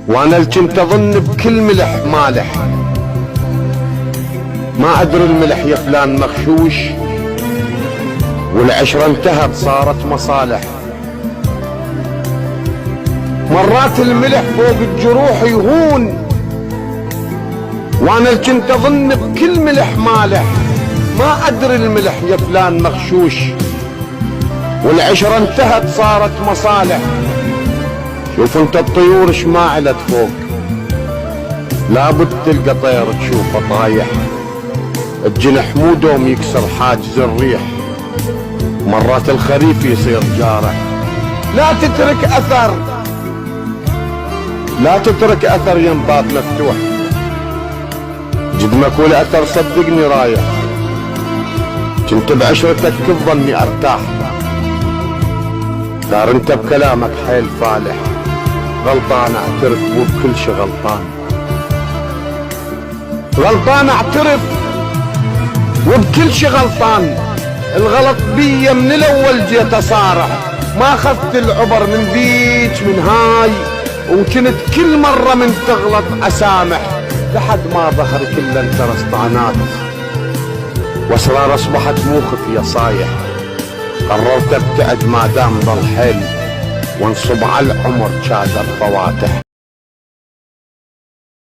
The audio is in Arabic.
وانا اللي كنت اظن بكل ملح مالح، ما ادري الملح يا فلان مغشوش، والعشرة انتهت صارت مصالح. مرات الملح فوق الجروح يهون، وانا اللي كنت اظن بكل ملح مالح، ما ادري الملح يا فلان مغشوش، والعشرة انتهت صارت مصالح. شوف انت الطيور شما علت فوق، لابد تلقى طير تشوفه طايح، الجنح مو دوم يكسر حاجز الريح، مرات الخريف يصير جارح. لا تترك اثر، لا تترك اثر ينبات مفتوح، جدمك والاثر صدقني رايح، كنت بعشرتك كل ظني ارتاح، دار انت بكلامك حيل فالح، غلطان اعترف وبكل شي غلطان، غلطان اعترف وبكل شي غلطان، الغلط بي من الاول جيت اصارح، ما اخذت العبر من ذيك من هاي، وكنت كل مرة من تغلط اسامح، لحد ما ظهر كل انت رسطانات، واسرار اصبحت مو خفية صايح، قررت ابتعد ما دام ضل حيل، وانصب على العمر شادر فواتح.